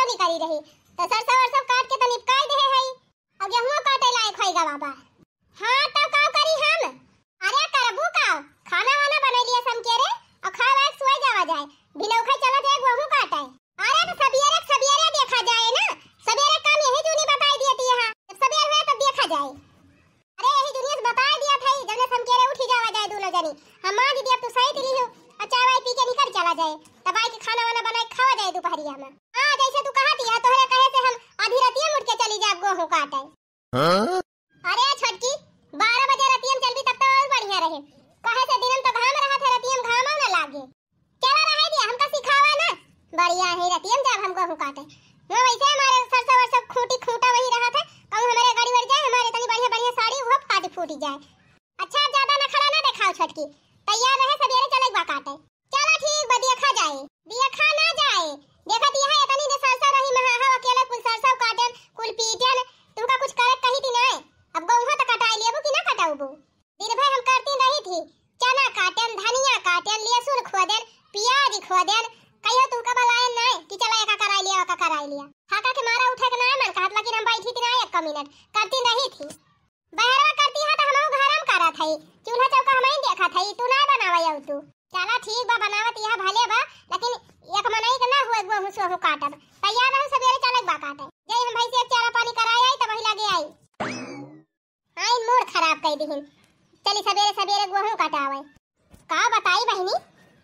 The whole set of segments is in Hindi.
नहीं करी रही तो सरसों वरसों काट के तो निपकाई दे है अब गेहूं काटे लायक होइगा बाबा। हां तब का करी हम? अरे करबू का खाना वाना बना लिया सम के रे और खावा सोई जावा जाए बिनौखा चलत है गेहूं काटे। अरे तो सबेरे देखा जाए ना, सबेरे काम यही जूनी बताई देती है, जब सबेरे हुए तब देखा जाए। अरे यही दुनिया से बता दिया था जने सम के रे उठी जावा जाए दोनों जनी। हम मान दी अब तू सही दिली हो अच्छा वाई पी के निकल चला जाए तब आई के खाना वाना बनाए खावा जाए दोपहरिया में। हां जैसे तू कहती है तोहरे कहे से हम आधी रातिया मुड़ के चली जाब गेहूं काटे। हां अरे छोटकी 12 बजे रातिया में चलबी तब तो और बढ़िया रहे, कहे से दिनम तो घाम रहा था रातिया में घाम ना लागे। चला रहे दिया हमका सिखावा ना बढ़िया है रातिया में जब हम गेहूं काटे वो वैसे हमारे सरसों वरसों खूंटी खूंटा वही रहा था कहूं हमारे गाड़ी बढ़ जाए हमारे तनी बढ़िया बढ़िया साड़ी वो फाटी फूटी जाए। अच्छा ज्यादा न खड़ा ना दिखाओ छोटकी, तैयार रहे सबेरे चले बा काटे। चलो ठीक बा देखा जाए, देखा ना जाए देखत यह है तनी ने सरसों रही में हा अकेले कुल सरसों काटन कुल पीटन तुमका कुछ करे कही थी ना। अब गेहूं तो कटाई लेबू कि ना कटाऊबू? दिन भर हम करती रही थी चना काटन धनिया काटन लहसुन खोदन प्याज खोदन कहियो तुमका बलायन नहीं कि चला एका कराई लिया हाका के मारा उठे के ना मन कहत लेकिन हम बैठी थी ना एक मिनट करती नहीं थी। बहरवा करती है तो हम घरम करत हई चूल्हा चौका हम ही देखत हई तू ना बनावई तू। चला ठीक बा बनावत यह भले बा लेकिन एक मनई के ना होए गेहूं सोहू काटब तैयार रह सबेरे चले बा काटे जई हम भाई से चारा पानी कराई आई तब वही लगे आई मूड खराब कर दीहिन। चली सबेरे गेहूं काटावे का बताई बहनी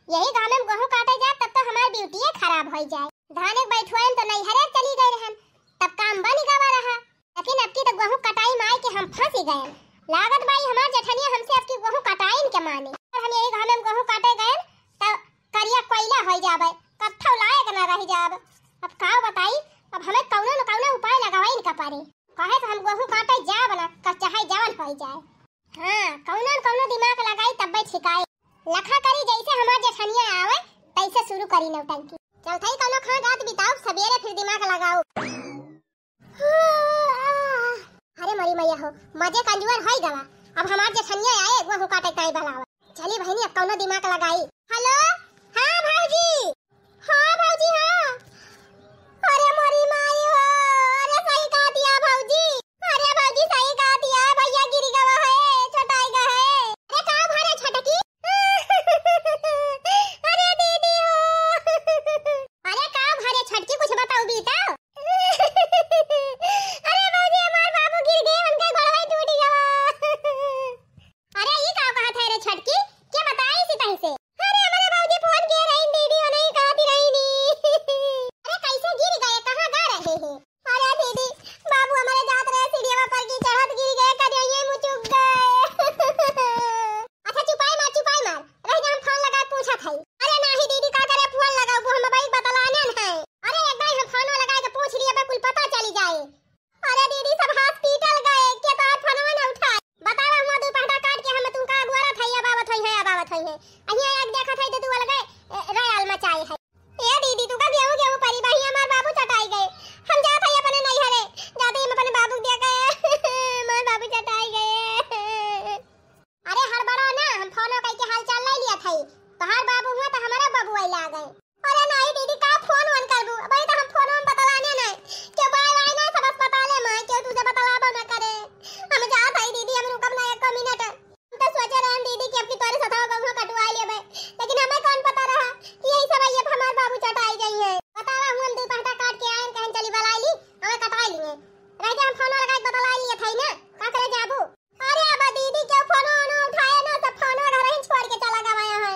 यही गांव में गेहूं काटे जा तब तो हमार ब्यूटी खराब हो जाए। धान एक बैठवाइन तो नहीं हरे चली गई रहन तब काम बन गवा रहा लेकिन अब की तो गेहूं कटाई माई के हम फंस गए लागत बाई हमार जेठनिया हमसे अब की गेहूं कटाई के माने और हम यही गांव में गेहूं काटे गए तब करिया कोयला हो जाबे कत्थौ लायक ना रह जाब। अब का बताई अब हमें कौनो न कौनो उपाय लगावई न पारे कहे तो हम गेहूं काटे जाब ना क चाहे जवन हो जाए। हां कौनो न कौनो दिमाग लगाई तब छिकाए लखा करी जैसे हमार जेठनिया आवे तैसे शुरू करी नौटंकी। चल थई कौनो खा रात बिताओ सबेरे फिर दिमाग लगाओ। अरे मरी मैया हो मजे कंजूर होई गवा अब हमार जेठनिया आए गेहूं काटे काई भलावा। चली बहनी अब कौनो दिमाग लगाई। हेलो हां भौजी हां अरे मरी माई हो अरे सही कहा दिया भौजी अरे भौजी सही कहा दिया भैया गिर गवा है छटाई गा है। अरे का भरे छटकी अरे दीदी हो अरे का भरे छटकी कुछ बताओ बेटा। अरे भौजी हमार बाबू गिर गए उनके गोड़वा टूट गया। अरे ये का बात है रे छटकी क्या बताई सी तई से? अरे हमारे बाबूजी फोन किए रही दीदी और नहीं कहती रही नी। अरे कैसे गिर गए कहां जा रहे हैं? अरे दीदी बाबू हमारे जात रहे सीढ़िया पर की चढ़त गिर गए करिए मुचुक गए। अच्छा चुपाई मार रह जा हम फोन लगा पूछा था। अरे नहीं दीदी का करे फोन लगाओ वो हम मोबाइल बतलाने है। अरे एक बार हम फोन लगा के पूछ लिए बे कुल पता चली जाए। अरे दीदी सब हॉस्पिटल गए के तो फोन ना उठाए बतावा हुआ दो पहटा काट के हम तुमका अगवारा थई अबावत होई है अहिया एक देखा थई तो तू लगे रयाल मचाई है। ए दीदी तू का गेहूं परी बाही हमार बाबू चटाई गए हम जा थई अपने नहीं हरे जाते हम अपने बाबू दे गए हमार बाबू चटाई गए। अरे हड़बड़ा ना हम फोन कई के हाल चाल ले लिया थई तोहार बाबू हुआ तो हमारा बाबू आई आ गए। अरे नहीं दीदी का फोन वन करबू भाई तो हम फोन में बतलाने नहीं के बाय ना सब अस्पताल में क्यों तुझे बतलाबो ना करे हम जा थई दीदी हम रुकब ना एक मिनट हम तो सोचे रहे दीदी कि अपनी तोरे सताओ गहूं कटवा लेबे लेकिन हमें कौन पता रहा यही सब ये हमार बाबू चटाई गई है। बतावा हम दो पहटा काट के आए कहीं चली बलाई ली हमें कटवा लिए रह जा हम फोन लगा के बतला लिए थई ना का करे जाबू। अरे अब दीदी क्यों फोन ना उठाए ना सब फोन घर ही छोड़ के चला गया है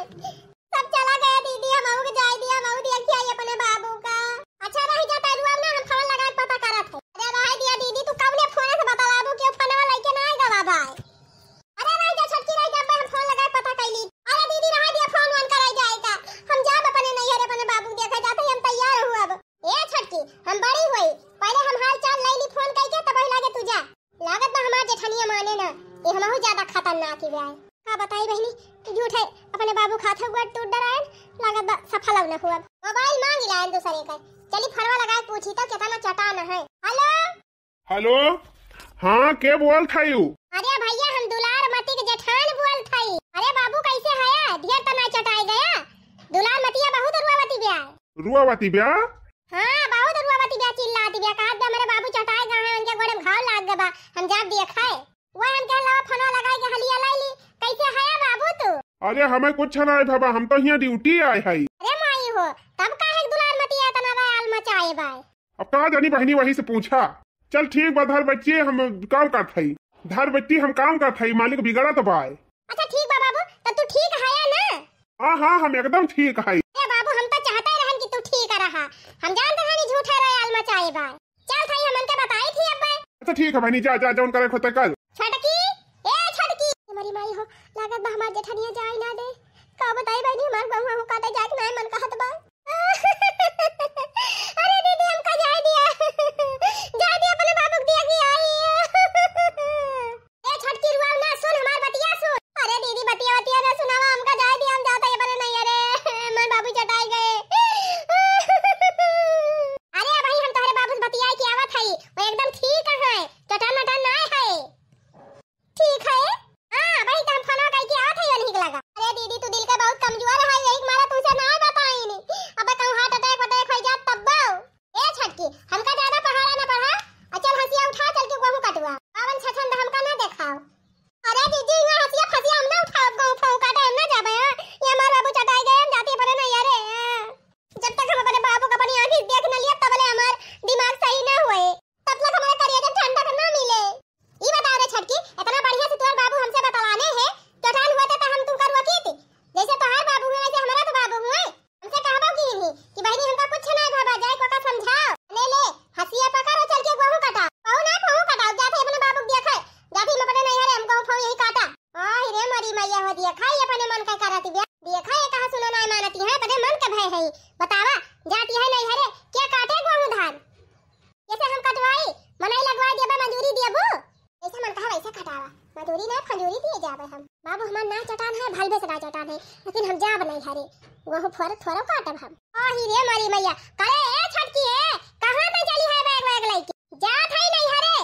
सब चला गया दीदी हम आऊ के जाय दिया माऊ दिया कि आई अपने बाबू का। अच्छा रह जाता रुआ ना हम फोन लगा के पता करत है। अरे रह दिया दीदी तू कौने फोन से बतलाबू के फोनवा लेके ना आई गवा भाई। अरे रह जा छटकी रह जा हम फोन लगा के पता कैली। अरे दीदी रह दिया फोन वन कराई जाएगा हम जाब अपने नहीं हरे अपने बाबू देखा जाते हम तैयार हूं अब। ए छटकी हम बड़ी हुई पहले हम हाल चाल लईली फोन कई के तब लागे तू जा लागत ना हमार जेठनिया माने ना ये हमहु ज्यादा खतरनाक ही है। का बताई बहनी झूठ है अपने बाबू खाते हुआ टूट डरायन लागत सफल न हुआ मोबाइल मांग लायन दूसरे का चली फरवा लगा पूछी तो कितना चटाना है। हेलो हाँ के बोल थायू? अरे भैया हम दुलार मती के जेठान बोल थाई। अरे बाबू कैसे है ढेर तना चटाई गया दुलार मतिया बहुत रुआवती ब्याह। रुआवती ब्याह? हां बहुत रुआवती ब्याह जाब दिए खाए। वो हम के लावा फनो लगाई के हलिया लाई ली। कैसे है बाबू तू? अरे हमें कुछ नहीं बाबा, हम तो यहाँ ड्यूटी आए हैं। अरे माई हो, तब काहे दुलार मटिया तना बाल मचाए बाय। अब कहाँ जानी बहनी वही से पूछा। चल ठीक बा धर बच्चे, हम काम करत हई। धर बच्ची हम काम करत हई, मालिक बिगड़ा तो बाय। अच्छा ठीक बा बाबू, तो तू ठीक है ना? हाँ हाँ हम एकदम ठीक हई। ए बाबू हम तो चाहते रहन कि तू ठीक रहा। हम जानते हैं कि झूठा रयाल मचाए बाय। चल थाई हमन के बताई थी अब। अच्छा ठीक है बहनी, जा जा जौन करे खोते कर। छटकी, ए छटकी, हमारी माई हो लागत बा हमार जेठनिया जाई ना दे। का बताई बहनी हमार बहुआ हो काटे जात ना मन कहत बा। अरे दीदी हमका जाय दिया। जाय दिया अपने बाबू दिया की आई। ए छटकी रुआ ना, सुन हमार बतिया सुन। अरे दीदी बतिया बतिया ना सुनावा, हमका जाय दिया, हम जाता है बने नहीं। अरे हमार बाबू चटाई गए। अरे भाई हम तोहरे बाबू से बतिया की आवत हई, वो एकदम ठीक है, चटन मटन ना है। ठीक है हां भाई, तुम फोन कई के आवत है नहीं लगा। अरे दीदी तू दिल का बहुत कमजोर है, यही मारा तुझसे ना बताई नहीं। अब कहूं हार्ट अटैक वटैक हो जात तब बाऊ। ए छटकी हमका ज्यादा पढ़ाला ना पढ़ा, चल हंसिया उठा, चल के गहू कटवा। पावन छछन हमका ना देखाओ। अरे दीदी यहाँ हंसिया फसिया हम ना उठाओ, गहू फऊ काटे हम ना जाबे। ये हमार बाबू चटाई गए, हम जाते पर नहीं। अरे जब तक हम अपने बाबू का अपनी आंखें देख न लिया तब ले हमार दिमाग सही ना हुए, तब तक हमारे करियर के ठंडक ना मिले। ई बता रे छटकी, इतना बढ़िया से तुम्हारे बाबू हमसे बतलाने हैं, चटान हुआ था हम तुम करवा की थी। जैसे तोहार बाबू हुए वैसे हमारा तो बाबू हुए। हमसे कहबो की नहीं कि बहनी हमका कुछ ना बाबा, जाए कोका समझाओ। ले ले हंसिया पकड़ो, चल के गहू कटा। कहू ना कहू कटाओ, जाते अपने बाबू देखै, जाते हम अपने नहीं हरे हम गहू फऊ यही काटा। आ रे मरी मैया हो दिया खाई अपने मन का करती बिया। देखा ये कहां सुनो ना मानती है, अपने मन का भय है। बतावा जाती है नहीं हरे क्या काटे गहू धान। जैसे हम कटवाई मनाई लगवा देबे, मंजूरी देबो। ऐसा मन कहा वैसे कटावा, मजदूरी ना खजूरी दिए जाबे हम। बाबू हमार ना चटान है, भलबे से ना चटान है, लेकिन हम जाब नहीं हरे वह फोर थोरो काटब हम। आ ही रे मारी मैया, करे ए छटकी है कहां पे चली है बैग बैग लेके? जात है नहीं हरे।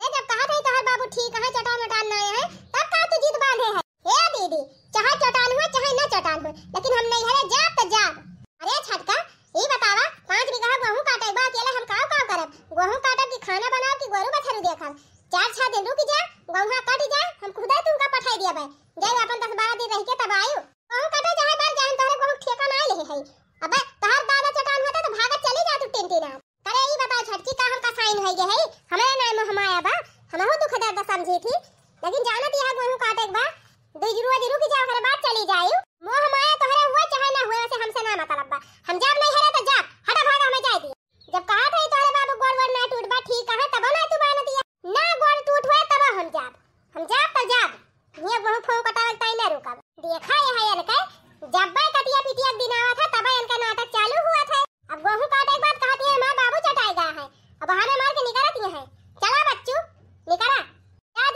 ए जब कहा था तोहर बाबू ठीक है, चटान मटान ना है, तब का तू जिद बांधे है। ए दीदी चाहे चटान हुए चाहे ना चटान हो, लेकिन हम नहीं हरे, जाब तो जाब। अरे छटका ई बतावा 5 बीघा गहूं काटे बा, अकेले हम काम करब? गहूं काटब कि खाना बनाओ कि गोरू बछरू देखब? 4-6 दिन रुक जा, गहूं कट जा, हम खुदा तुमका पठाई दिया। जाए अपन 10-12 दिन रह के तब आयो। गहूं कटे जाए बार जाए तोहरे गहूं ठेका ना ले है। अबे तोहर दादा चटान होता तो भागत चली जा तू टिंटिना। करे ई बताओ छटकी का हमका साइन होई गे है, हमारे नाम हमाया बा, हमहु दुख दर्द समझी थी, लेकिन जानत यह गहूं काटे बा 2 रोज रुक जा, ओकरे बाद चली जायो। मोह माया तोहरे हुए चाहे ना हुए, वैसे हमसे ना मतलब बा। हम जाब नहीं हरे तो जाब, हटा भागा हमें जाए दिए। जब कहा था तोहरे बाबू गोड़ ना टूट बा, ठीक है तब ना तू बान दिया ना, गोड़ टूट हुए तब हम जाब तो जाब। ये गहूं फऊ कटावे तई ना रुकब। देखा ये है इनके जब बे कटिया पिटिया दिन आवा था तब इनका नाटक चालू हुआ था। अब गहूं काटे के बाद कहती है मां बाबू चटाई गया है, अब बहाने मार के निकलती है। चला बच्चू निकला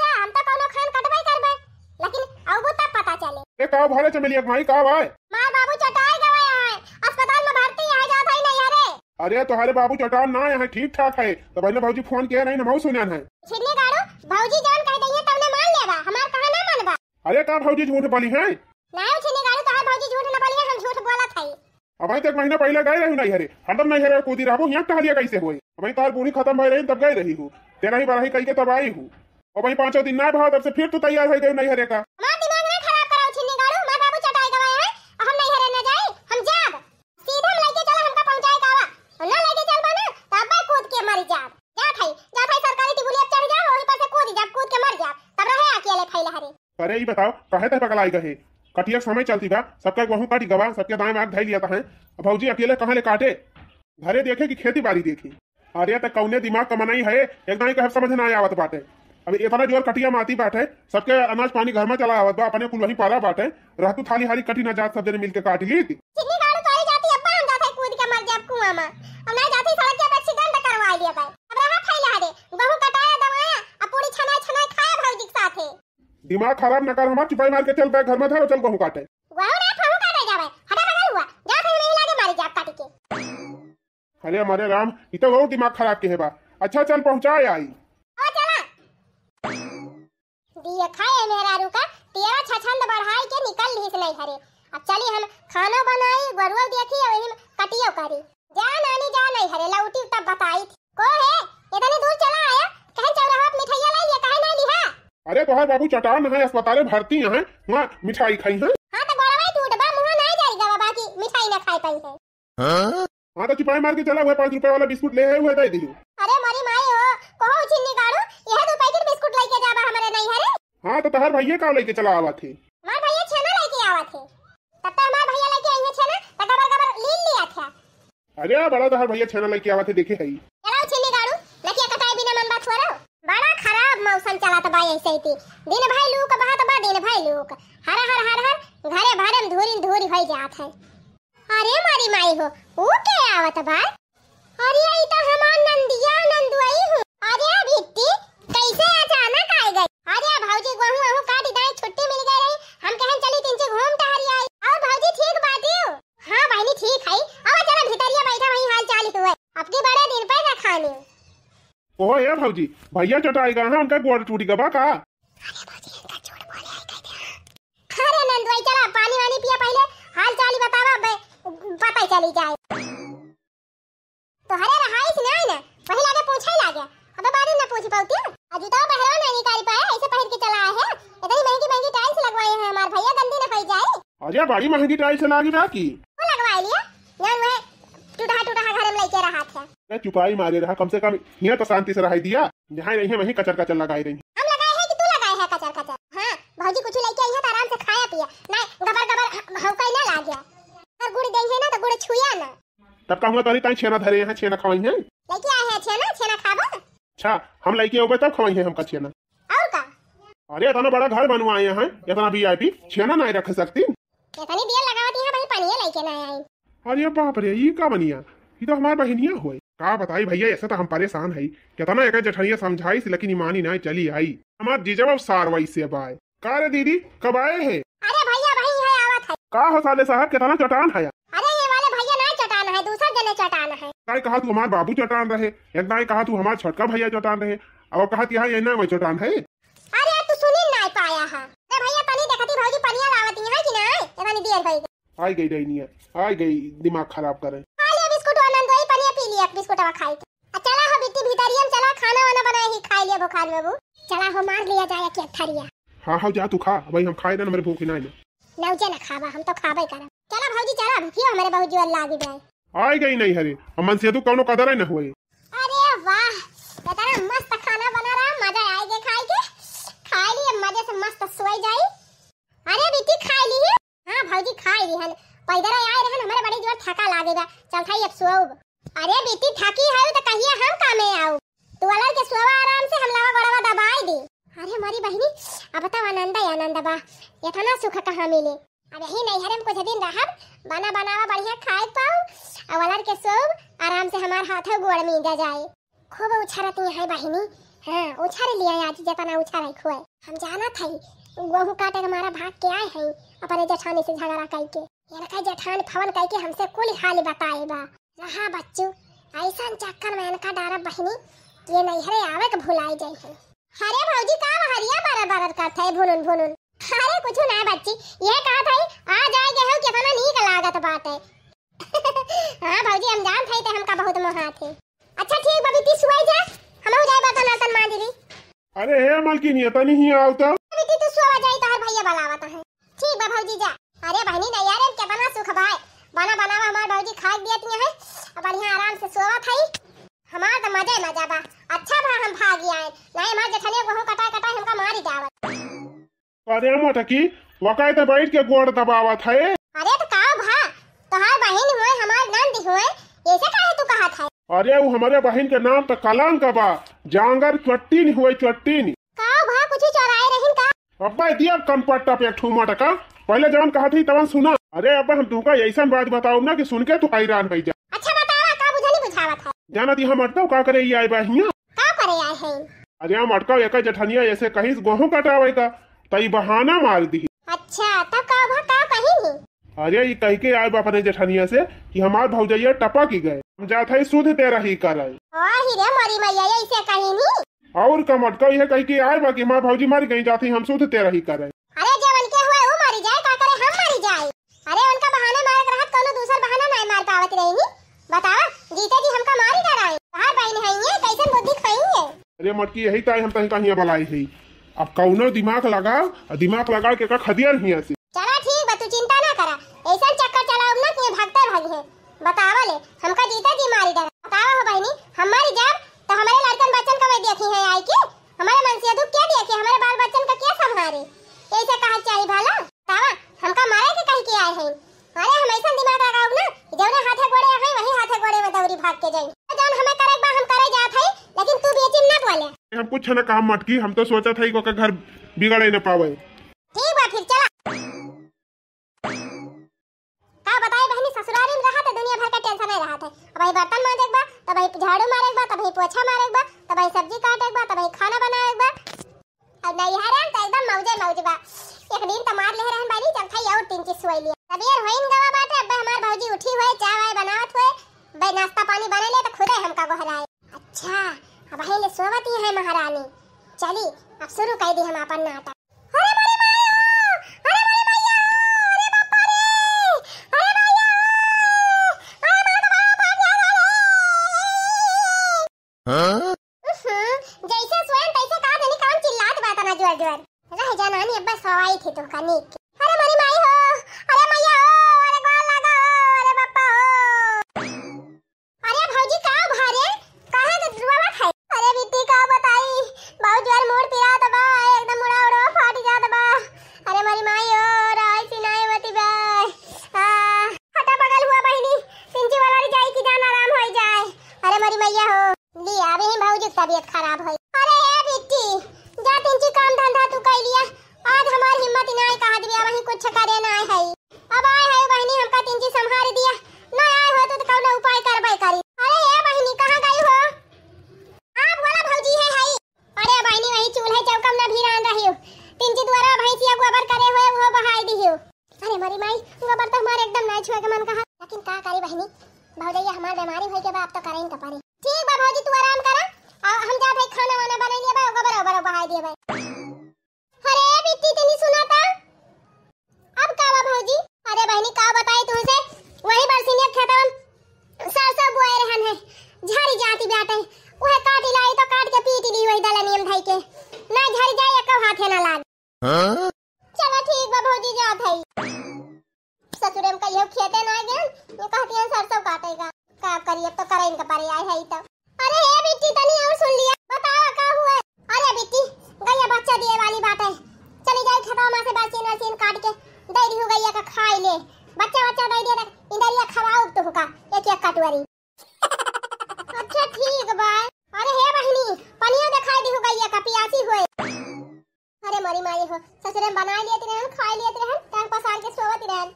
जा, हम तो कोनो खान कटवाई करबे, लेकिन आउगो तब पता चले। ए का भाले चमेलिया माई का भाई? मां बाबू चटाई गया है, अस्पताल में भर्ती है, जात है नहीं हरे। अरे तुम्हारे बाबू चटान ना है, ठीक ठाक है। तो पहले भौजी फोन किया नहीं ना, मऊ सुनन है। छिन्नी गाड़ो भौजी जान कह दइए तब ने मान लेबा, हमार कहा ना मानबा। अरे का भौजी झूठ बोली है? नहीं छिन्नी गाड़ो तोहर भौजी झूठ न बोली है, हम झूठ बोलत हई। अब तक महीना पहले गए रही नहीं हरे, हरदम नहीं हरे कूदी रहू, यहाँ टहलिया कैसे हुई? अब तार पूरी खत्म भई रही तब गई रही हूँ, तेरा ही बराही कई के तब आई हूँ। और वही 5 दिन ना भाव तब से फिर तू तैयार हो गई नहीं हरे का। हमार दिमाग ना खराब कराओ छिन्नी गाड़ो, मां बाबू चटाई गवाए है, हम नहीं हरे न जाए, हम जाब सीधा लेके चला, हमका पहुंचाए कावा। और ना लेके चलबा ना तब बे कूद के मर जाब। जात है सरकारी टिबुलिया चढ़ जा, वही पर से कूद जा, कूद के मर जा, तब रहे अकेले फैले हरे। अरे ये बताओ कहे थे पगलाई गए? कटिया समय चलती बा, सबका गहूं काटी गवा, सबके दाएं बाएं धई लिया है। भौजी अकेले कहाँ ले काटे? घरे देखे कि खेती बाड़ी देखी? अरे तक कौने दिमाग कमनाई है, एकदम कहे समझ ना आवत बाटे। अब इतना जोर कटिया माती बाटे, सबके अनाज पानी घर में चला आवत बा, अपने कुल वही पाला बाटे, रहतू थाली हाली कटी ना जात, सब जने मिलके काट ली थी। छिन्नी गाड़ू तोरी जाती अब्बा, हम जाते कूद के मर जाब कुआं में। अब नहीं जाती सड़क के एक्सीडेंट करवा लिया भाई, अब रहा फैले हरे, गहूं कटाया दवाया, अब पूरी छनाई छनाई खाया भौजी के साथे। दिमाग खराब न कर, हमार चुपाई मार के चल बैग घर में धरो, चल गहूं काटे। गहूं ना फहू काटे जावे, हटा बगल हुआ, जा फिर नहीं लागे मारी जाब काट के। अरे हमारे राम, ये तो बहुत दिमाग खराब के है बा। अच्छा चल पहुंचाए आई। ओ चला दिए खाए मेरा रुका, तेरा छछंद बढ़ाई के निकल लीस नहीं हरे। अब चली हम खाना बनाई, गरुआ देखी और वही कटियो करी। जा नानी जा नहीं हरे, लौटी तब बताई थी। को है इतनी दूर चला आया, कहीं चौराहा पे मिठाइयां लाई अरे तोहार बाबू चटान है, अस्पताल में भर्ती है, वहाँ मिठाई खाई है। हां तो गोड़वा टूट बा, मुंह नहीं जाई गवा, बाकी मिठाई ना खाई पाई है। हाँ तो चिपाई मार के चला हुआ 5 रुपए वाला बिस्कुट ले आए हुए दे दियो। अरे मरी माई हो, कहो छिन्नी गाड़ू, यह 2 पैकेट बिस्कुट लेके जाबा हमरे नहीं है रे। हाँ तो तहार भैया का लेके चला आवा थे। हमार भैया छेना लेके आवा थे, तब तक हमार भैया लेके आई है छेना, त गबर गबर लील लिया था। अरे बड़ा तहार भैया छेना लेके आवा थे, देखे है। चलाओ छिन्नी गाड़ू, लकिया कटाई बिना मन बात छोड़ो। बड़ा खराब मौसम चला त बाई ऐसे ही दिन भाई लूक बहा त बा दिन भाई लूक, हर हर हर हर घरे भरे में धूरी धूरी होई जात है। अरे मारी माई हो, वो के आवत बा? अरे ई त हमार नंदिया नंदुई हूँ। अरे भिट्टी कैसे अचानक आ गई? अरे भौजी गहू अहू काटी दाई, छुट्टी मिल गई रही, हम कहन चली तीन से घूम टहरी आई। और भौजी ठीक बात है? हां बहनी ठीक है। अब चला भीतरिया बैठा वही हाल चाल हुए, अब के बड़े दिन पे ना खाने। ओह ये भौजी भैया चटाएगा है, उनका गोड़ टूटी गबा का? अरे भौजी इनका झूठ बोले आई कहते। अरे नंदुई चला पानी वानी पिया, पहले हाल चाल बतावा, पता चली जाए। तो हरे रहाइस नहीं ना, वही लागे पूछे लागे, अबे बाद में ना पूछ पाऊती। जूता पहरो नहीं निकाल पाए, ऐसे पहन के चला है। इतनी महंगी महंगी टाइल्स लगवाए हैं, हमार भैया गंदी ना हो जाए। अरे बड़ी महंगी टाइल्स लागी ना की वो लगवा लिया, जान वह टूटा टूटा घर में लेके रहा था। मैं चुपाई मारे रहा, कम से कम यहाँ तो शांति से रहाई दिया, जहाँ नहीं है वहीं कचर कचर लगाई रही। हम लगाए हैं कि तू लगाए है कचर कचर? हां भौजी कुछ लेके आई है तो आराम से खाया पिया, नहीं गबर गबर हौका ना ला गया। और गुड़ दे है ना तो गुड़ छुया ना, तब कहूँगा तोरी ताई छेना धरे हैं, छेना खवाई है। लेके आए हैं छेना, छेना खाबो? अच्छा हम लेके आओगे तब खवाई है हमका छेना। और का? अरे इतना बड़ा घर बनवाए हैं, इतना VIP, छेना नहीं रख सकती। इतनी देर लगावती है भाई, पानी लेके ना आई। अरे बाप रे, ये का बनिया, ये तो हमार बहनिया हुए। का बताई भैया, ऐसे तो हम परेशान है, कितना एक जठनिया समझाई लेकिन ईमानी नहीं चली आई। हमार जीजा सारवाई से बाय। का रे दीदी कब आए हैं? अरे भैया भाई है आवत है। का हो साले साहब, कितना चटान है? अरे ये वाले भैया नहीं चटाना है, दूसरा जने चटाना है। काय कहा तू हमार बाबू चटान रहे, एक दाई कहा तू हमार छोटका भैया चटान रहे, और कहा कि ये ना मैं चटान है। अरे तू सुनी नहीं पाया है? अरे भैया तनी देखती भौजी पनिया लावती है कि नहीं, इतनी देर हो गई। आई गई डैनिया, आई गई दिमाग खराब करे। खा लिया बिस्कुट, आनंद वही पनिया पी लिया बिस्कुट वा खाई के। चला हो बिट्टी भीतरिया में, चला खाना वाना बनाए ही खा लिया बुखार में वो। चला हो मार लिया जाए के थरिया। हाँ हाँ जा तू खा, भाई हम खाए ना, मेरे भूख नहीं है। नौजे ना खाबा, हम तो खाबे करब। चला भौजी चला, भूखियो हमारे बहुत जोर लागी जाए। आई गई नहीं हरे, मन से तू कौनो कदर न हुए। अरे वाह, इतना मस्त खाना बना रहा, मजा आएगा खाई के। खा लिए मजे से मस्त सोई जाई। अरे बेटी खा ली है? हां भौजी खा ली हन, पैदर आए रहन, हमारे बड़ी जोर थका लागेगा, चल खाई अब सोओ। अरे बेटी थकी है तो कहिए हम कामे आऊ, तू अलग के सोवा आराम से, हम लवा गोड़वा दबाई दी। अरे हमारी बहनी अब तो आनंद ही आनंद बा, इतना सुख कहां मिले। अब यही नहीं हरम कुछ दिन रहब, बना बनावा बढ़िया खाए पाऊ, और अलग के सोब आराम से, हमार हाथों गोड़ में जा जाए। खूब उछारती है बहनी। हां उछार लिया आज, जितना उछार खोए। हम जाना था गेहूं काटे हमारा भाग के आए हैं, अपने जेठानी से झगड़ा करके। ये ना जेठान फवन करके हमसे कुल हाल बताए बा। रहा बच्चू ऐसा चक्कर में इनका डारा बहनी, ये नहीं हरे आवे के भुलाई जाए है। अरे भौजी का हरिया बार बार करते है भुनुन भुनुन। अरे कुछ ना बच्ची, ये कहा था आ जाएगे हो कितना नीक लागत बात है। हां भौजी हम जान थे हमका बहुत मोहा थे। अच्छा ठीक बबी ती सुई जा, हम हो जाए बर्तन वर्तन मांज ली। अरे हे मालकिनी तनी ही आवता, बबी ती तू सुवा जाई, तो हर भैया बुलावत है। ठीक बा भौजी जा। अरे बहनी नहीं यार कितना सुख भाई, बना बनावा हमार भौजी खा दियती है, अब बढ़िया आराम से सोवत है। हमार तो मजे मजा बा। अच्छा बा हम भाग आए, नहीं हमार जेठने को कटाई कटाई हमका मारी जावत। अरे मोटकी वकाय तो बैठ के गोड़ दबावत है। अरे तो का भा, तोहार बहन होए हमार नंद होए, ऐसे काहे तू कहत है? अरे वो हमारे बहन के नाम तो कलंक बा, जांगर चट्टीन हुए चट्टीन। का भा कुछ चोराए रहिन का? अब्बा दिया कनपट्टा पे ठूमा टका, पहले जवन कहा थी तवन सुना। अरे अब्बा हम तुमका ऐसा बात बताओ ना कि सुन के तू हैरान हो जा। अच्छा बतावा का बुझनी बुझावत है? जाना थी हम अटकाओ का करे ये आई बहिया। का करे आए हैं? अरे हम अटकाओ एक जठनिया ऐसे कहीं गेहूं कटावे का, तई बहाना मार दी। अच्छा तब का भा का कहीं नहीं? अरे ये कह के आए अपने जेठनिया से कि हमार भौजैया टपक ही गए, हम जात है शुद्ध तेरा ही करे। ही रे मरी मैया ऐसे कहीं नहीं। और कम अटकाओ ये कह के आए बा कि हमार भौजी मर गई, जाती हम शुद्ध तेरा ही करे। अरे जवन के हुए वो मरी जाए, का करे हम मरी जाए? अरे उनका बहाना मार के रहत, कोनो दूसरा बहाना नहीं मार पावत रही। बतावा जीते जी हमका मारी डराए, बाहर बहन है ये कैसे बुद्धि खाई है। अरे मटकी यही ताई हम तहीं कहीं बुलाई है, अब कौनो दिमाग लगाओ, दिमाग लगा के का खदिया नहीं ऐसी। चला ठीक बा, तू चिंता ना करा, ऐसा चक्कर चलाओ ना कि भागते भागी है। बतावा ले हमका जीता जी मारी डर। बतावा हो बहनी, हमारी जब तो हमारे लड़कन बच्चन का वे देखी है आई के, हमारे मन से दुख क्या देखे, हमारे बाल बच्चन का क्या संभाले, ऐसे कहा चाहिए भला। बतावा हमका मारे के कहीं के आए हैं। अरे हम ऐसा दिमाग लगाओ ना जौने हाथे गोड़े है वही हाथे गोड़े में दौरी भाग के जाई। जौन हमें करे बा हम करे जात है, लेकिन तू बेचिन ना बोले। हम कुछ न काम मटकी, हम तो सोचा था को घर बिगड़े न पावे। ठीक बा फिर चला। का बताए बहनी, ससुराल में रहा तो दुनिया भर का टेंशन नहीं रहा था। अब भाई बर्तन मांजेक बा, तब भाई झाड़ू मारेक बा, तब भाई पोछा मारेक बा, तब भाई सब्जी काटेक बा, तब भाई खाना बनाएक बा। अब नहीं हरे तो एकदम मौजे मौज बा। एक दिन तो मार ले रहन बानी जब खाई और 3 चीज सोई लिया। तबीर होइन गवा बाटे। अब हमार भौजी उठी हुए चाय वाय बनावत हुए, भाई नाश्ता पानी बना ले तो खुदे हमका गोहराए। अच्छा अब भाई ले सोवत ही है महारानी। चली अब शुरू कर दी हम अपन नाटक। अरे मारे माया, अरे मारे माया, अरे बापा रे, अरे माया, अरे माया भाग जा रे। जैसे स्वयं तैसे कहा जानी काम चिल्लात बात ना जोर जोर। रह जा नानी अब्बा सवाई थी तो कनी के। अरे मारी माई हो, अरे मैया हो, अरे गोल लगा हो, अरे बापा हो। अरे भौजी का भारे काहे के रुवा खाई। अरे बिट्टी का बताई, बहुत जोर मोड़ पिरा दबा, एकदम मुड़ा उड़ा फाट जा दबा। अरे मारी माई हो, राई सिनाई मती बे। हटा बगल हुआ बहनी, पिंची वाला री जाई की जान आराम हो जाए। अरे मारी मैया हो, ली आवे ही भौजी तबीयत खराब होई। अरे ए बिट्टी जा तिंची काम धंधा तू कर लिया, आज हमारी हिम्मत नहीं कहा दिया वही कुछ करे ना है। अब आए है बहनी हमका तिंची संभाल दिया, ना आए हो तो कौन उपाय करबे करी। अरे ए बहनी कहां गई हो। आप बोला भौजी है। अरे बहनी वही चूल्हे चौका में भी रान रही हो, तिंची द्वारा भैंसिया गोबर करे हुए वो बहाई दी हो। अरे मरी माई गोबर तो हमारे एकदम नहीं छुए के मन कहा, लेकिन का करी बहनी, भौजैया हमार बीमारी होई के बा अब तो करें का पारे। ठीक बा भौजी तू आराम करा, हम जा भाई खाना वाना बना लिया बा, गोबर ओबर बहाई दिए भाई। अरे बिट्टी तनी सुना था अब का बा भौजी। अरे बहनी का बताई तुझसे, वही बरसिनिया खेतन सरसों बोए रहन है, झड़ी जाती बाटे, वह काटी लाई तो काट के पीट ली वही दलनियम भाई के, ना झड़ी जाए एक हाथे ना लाग। चलो ठीक बा भौजी जात है। ससुरे में कहियो खेते ना गए, ये कहती है सरसों काटेगा, का करिए तो करें का पारे आए है तो। अरे हे बिट्टी तनी और सुन लिया, बताओ का हुआ। अरे बिट्टी गैया बच्चा दिए वाली बात है, चली जाए खेतों में से बरसीन काट के दे दी हो गैया का खाई ले, बच्चा बच्चा दे दे इंदरिया खवाओ तो होगा एक एक कटोरी। अच्छा ठीक बा। अरे हे बहनी पनिया दिखाई दी हो गैया का पियासी हुए। अरे मरी माई हो, ससुरे बना लिए रहन खाई लिए रहन टांग पसार के सोवत रहन,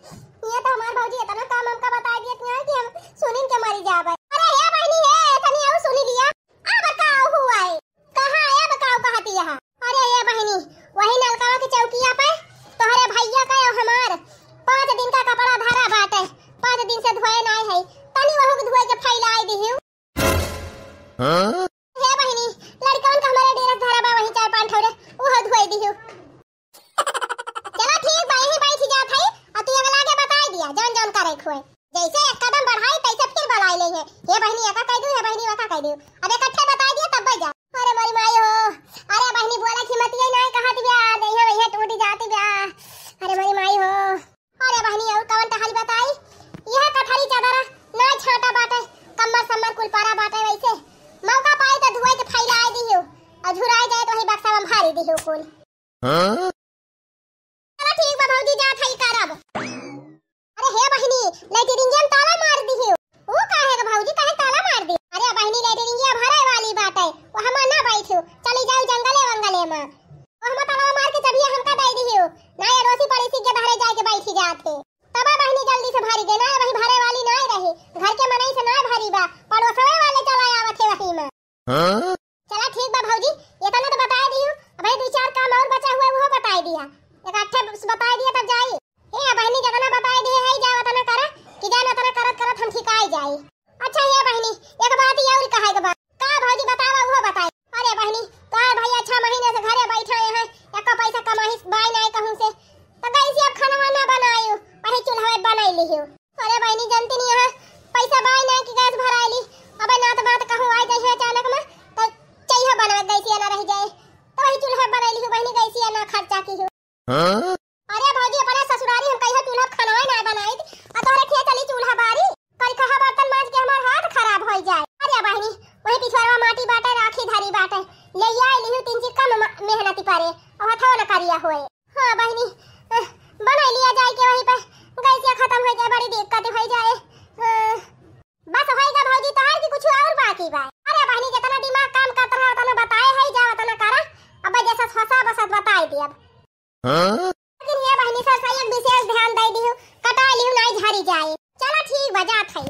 ये तो हमार भौजी इतना काम हमका बता दिए कि हम सुनिन के मरी जाबे। अरे हे बहनी हे तनी और सुनी लिया, अब का हुआ है कहां है बताओ कहती है। अरे ये बहनी वही नलकावा की चौकिया पे तोहरे भैया का और हमार 5 दिन का कपड़ा धरा बाटे, 5 दिन से धोए नहीं है, तनी वहु के धोए के फैलाई दी हूं। हे बहनी लड़कन का हमारे डेरा धरा बा वही 4-5 ठौरे वो धोए दी हूं। चलो ठीक बा यही बैठ जात है, और तू अगला के बता दिया जान जान करे खोए, जैसे एक कदम बढ़ाई तैसे फिर बढ़ाई ले है। ये बहनी एका कह दूं, ये बहनी वका कह दूं, अब इकट्ठे बता दिया तब जा। अरे मरी माई हो, अरे बहनी बोला कि मत ये नहीं कहत बिया, देह वही टूट जाती बिया। अरे मरी माई हो, अरे बहनी और कौन टहल बताई, यह कठरी चादर ना छाटा बाटे, कमर समर कुल पारा बाटे, वैसे मौका पाई तो धुआई के फैलाई दी हो, और झुराई जाए तो ही बक्सा में भारी दी हो कुल। चलो ठीक बा भौजी जा थई करब। अरे हे बहनी लेटरिंग में ताला मार दी हो, वो काहे के भौजी काहे ताला मार दी। अरे बहनी लेटरिंग भरे वाली बात है, वो हम ना बैठो, चली जाओ जंगले वंगले में, और हम ताला मार के तभी हमका दे दी हो, ना ये रोसी पड़ोसी के धरे जाके बैठ जाते, तब बहनी जल्दी से भरी दे, ना वही भरे वाली ना रही, घर के मनई से ना भरी बा, पड़ोसवे वाले चला आवत है वही में। चला ठीक बा भौजी ये तना तो बता दी हूं, अब 2-4 काम और बचा हुआ है वो बता दिया, इकट्ठे बता दिया तब जाई। ए बहनी जतना बता दी है जाओ तना करा कि जानो तना करत करत हम ठिकाई जाई। अच्छा ये बहनी एक बात और कहे के बा, का भौजी बतावा वो बताई। अरे बहनी का भैया 6 महीने से घरे बैठे हैं, एको पैसा कमाई बाई नहीं कहूं से, तो कैसे अब खाना वाना बनायो, वही चूल्हा में बनाई लियो। अरे बहनी जानती नहीं है पैसा बाई नहीं कि गैस भराई ली, अब ना तो बात कहूं आई गई है अचानक में, तो वही पिछवाड़ा माटी बाटे राखी धारी बाटे ले आई लिहु तीन चीज कम मेहनती पारे और हथवा न करिया होए। हां बहिनी बना लिया जाए के वही पे गैसिया खत्म हो जाए बड़ी दिक्कत हो जाए। बस होएगा भौजी तोहार की कुछ और बाकी बा। अरे बहिनी जितना दिमाग काम करत रहा उतना बताए है जा उतना करा अब जैसा फसा बसत बताई दी अब। लेकिन ये बहिनी सर सही एक विशेष ध्यान दे दिहु कटा लिहु नहीं झरी जाए। चलो ठीक बजा थई।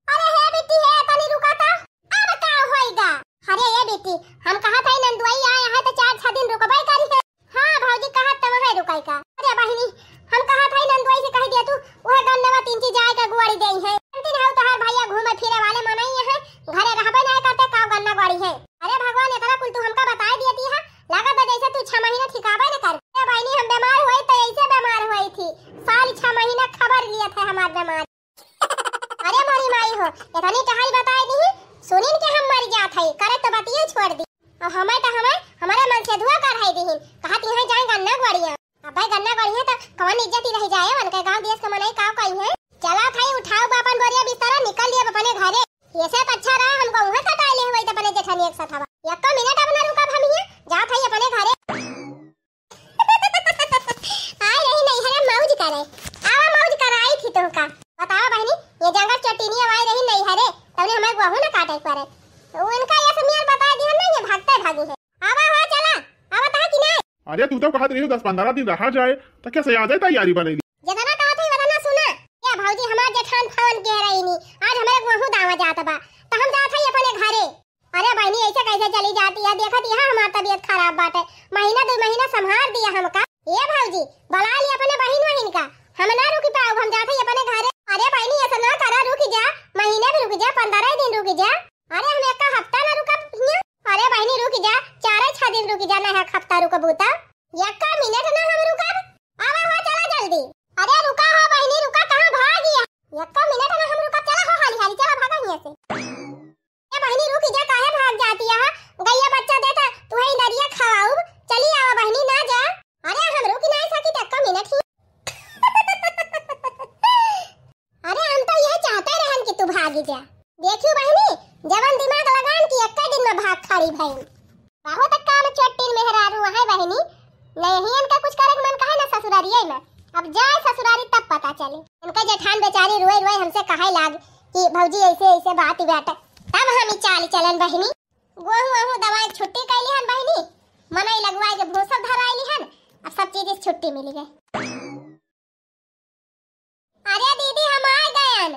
अरे हे बेटी है तनी रुका था अब का होएगा। अरे ये बेटी हम कहा था नंदुआई आए हैं तो 4-6 दिन रुकबाई करी है। हां भौजी कहा त वहां रुकाई का। अरे बहिनी हम कहा था नंदुआई से कह दिया तू ओहे गन्नवा 3 जाए का गुवाड़ी देई है। अंतिम हाउ तहार भैया घूमे फिरे वाले मनई है घरे रहबे नहीं करते का गन्ना गाड़ी है। अरे भगवान इतना कुल तू हमका बता देती है लागत जैसे तू 6 महीना ठिकाबे न कर। ए बहिनी हम बीमार हुए तो ऐसे बीमार हुई थी साल 6 महीना खबर लिया था हमार बीमार। अरे मोरी माई हो इतनी टहाई बताई नहीं सुनिन के हम मर जात है करे तो बतिए छोड़ दी और हमारे मन से धुआ कर है दीहिन कहा ती है जाए गन्ना गाड़िया। अब भाई गन्ना गाड़ी है तो कौन इज्जत ही रह जाए उनके गांव देश के मनई काव कहीं है। चला भाई उठाओ बापन बोरिया बिस्तर निकल लिया अपने घरे। ये से अच्छा रहा हमको वहां कटा ले हुई तो अपने जेठानी एक साथ हवा एक तो मिनट अपना रुका हम ये जा था अपने घरे। आए रही नहीं हरे मौज करे आवा मौज कराई थी तुमका बताओ बहनी ये जंगल चटीनी आई रही नहीं हरे तबने हमें गहू ना काटे पड़े तो उनका ये समियार बता दिया ना ये भागते भागी है। आवा हो चला आवा ता कि नहीं। अरे तू तो कहत रही 10-15 दिन रहा जाए तो कैसे आ जाए तैयारी बनेली जतना कहत है वरना सुना ये भौजी हमार जेठान फोन के रही नी आज हमारे गहू दावा जात बा तो हम जात है अपने घरे। अरे बहनी ऐसे कैसे चली जाती है देखत यहां हमार तबीयत खराब बाटे महीना 2 महीना संभाल दिया हमका। ये भौजी बुला ली अपने बहन का हम ना रुक पाओ हम जाते हैं अपने घरे। अरे बहनी ऐसा ना करा रुक जा महीने भी रुक जा 15 दिन रुक जा। अरे हम एक हफ्ता ना रुका अरे बहनी रुक जा 4-6 दिन रुक जा ना एक हफ्ता रुक बूता एक मिनट ना हम रुका आवा हो चला जल्दी। अरे रुका हो बहनी रुका कहां भाग गया एक मिनट ना हम रुका चला हो हाली हाली चला भागा यहां से। ए बहनी रुक जा काहे भाग जाती है गैया बच्चा देता तू ही नरिया खवाऊ चली आवा बहनी ना जा। अरे हम रुक नहीं सकी एक मिनट ही। अरे हम तो यह चाहते रहन कि तू भागी जा देखियो बहनी जवन दिमाग लगान कि एक दिन में भाग खड़ी भई बहुत काम चट्टीन मेहरारू है बहनी नहीं इनका कुछ करे मन कहे ना ससुरारिये में अब जाए ससुरारी तब पता चले। इनका जेठान बेचारी रोए रोए हमसे कहे लाग कि भौजी ऐसे ऐसे बात बैठ तब हम चाल चलन बहनी गोहू दवाई छुट्टी कैली हन बहनी मनई लगवाए के भूसा धराइली हन अब सब चीज छुट्टी मिल गई। अरे दीदी हम आ गए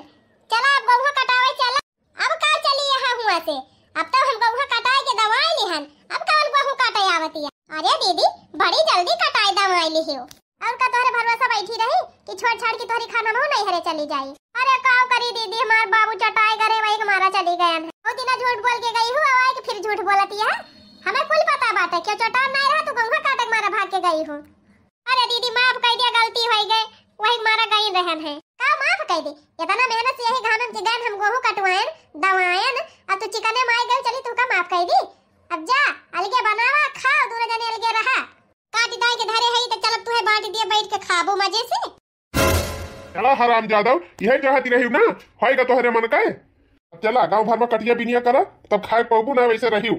चला अब गौहा कटावे चला अब का चली यहाँ हुआ से अब तो हम गौहा कटाए के दवाई लिहन अब कौन गहू काटे आवती है। अरे दीदी बड़ी जल्दी कटाई दवाई लिहियो और का तोहरे भरोसा बैठी रही कि छोड़ छाड़ के तोहरी खाना में नहीं हरे चली जाई। अरे काव करी दीदी हमार बाबू चटाई करे वही हमारा चली गए हैं वो दिन झूठ बोल के गई हूं आए कि फिर झूठ बोलती है हमें कुल पता बात है क्यों चटान नहीं रहा तो गौहा काटे मारा भाग के गई हूं। अरे दीदी माफ कर दिया गलती हो गई वही मारा गई रहन है का माफ कर दे इतना मेहनत से यही घाम के गन हम गहू कटवाएं दवाएं अब तो चिकने माई गई चली तू का माफ कर दी अब जा अलगे बनावा खाओ दूर जने अलगे रहा काटी दाई के धरे है तो चल तू है बांट दिए बैठ के खाबो मजे से। चला हराम जादव यही चाहती रही ना होएगा तोहरे मन का चला गांव भर में कटिया बिनिया करा तब खाए पबू ना वैसे रही।